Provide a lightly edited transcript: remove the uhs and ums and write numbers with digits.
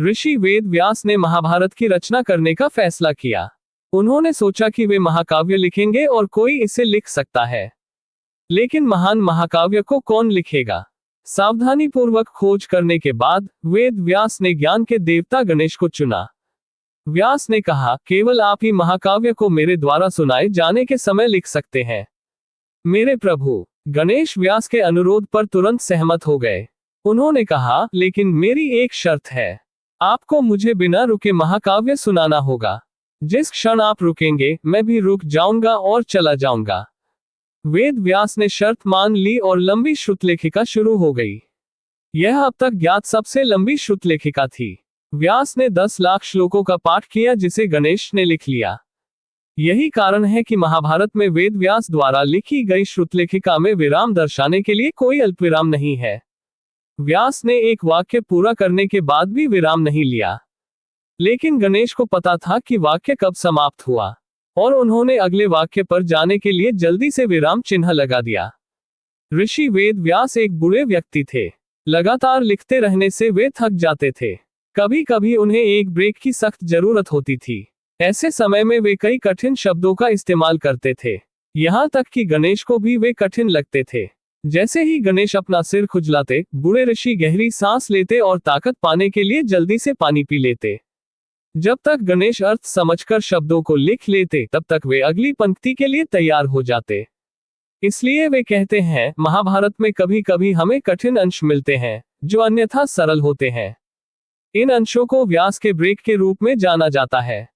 ऋषि वेद व्यास ने महाभारत की रचना करने का फैसला किया। उन्होंने सोचा कि वे महाकाव्य लिखेंगे और कोई इसे लिख सकता है, लेकिन महान महाकाव्य को कौन लिखेगा। सावधानी पूर्वक खोज करने के बाद वेद व्यास ने ज्ञान के देवता गणेश को चुना। व्यास ने कहा, केवल आप ही महाकाव्य को मेरे द्वारा सुनाए जाने के समय लिख सकते हैं, मेरे प्रभु। गणेश व्यास के अनुरोध पर तुरंत सहमत हो गए। उन्होंने कहा, लेकिन मेरी एक शर्त है, आपको मुझे बिना रुके महाकाव्य सुनाना होगा। जिस क्षण आप रुकेंगे मैं भी रुक जाऊंगा और चला जाऊंगा। वेद व्यास ने शर्त मान ली और लंबी श्रुतलेखिका शुरू हो गई। यह अब तक ज्ञात सबसे लंबी श्रुतलेखिका थी। व्यास ने 10 लाख श्लोकों का पाठ किया, जिसे गणेश ने लिख लिया। यही कारण है कि महाभारत में वेद व्यास द्वारा लिखी गई श्रुतलेखिका में विराम दर्शाने के लिए कोई अल्पविराम नहीं है। व्यास ने एक वाक्य पूरा करने के बाद भी विराम नहीं लिया, लेकिन गणेश को पता था कि वाक्य कब समाप्त हुआ, और उन्होंने अगले वाक्य पर जाने के लिए जल्दी से विराम चिन्ह लगा दिया। ऋषि वेद व्यास एक बुरे व्यक्ति थे। लगातार लिखते रहने से वे थक जाते थे। कभी कभी उन्हें एक ब्रेक की सख्त जरूरत होती थी। ऐसे समय में वे कई कठिन शब्दों का इस्तेमाल करते थे, यहाँ तक कि गणेश को भी वे कठिन लगते थे। जैसे ही गणेश अपना सिर खुजलाते, बूढ़े ऋषि गहरी सांस लेते और ताकत पाने के लिए जल्दी से पानी पी लेते। जब तक गणेश अर्थ समझकर शब्दों को लिख लेते, तब तक वे अगली पंक्ति के लिए तैयार हो जाते। इसलिए वे कहते हैं, महाभारत में कभी कभी हमें कठिन अंश मिलते हैं जो अन्यथा सरल होते हैं। इन अंशों को व्यास के ब्रेक के रूप में जाना जाता है।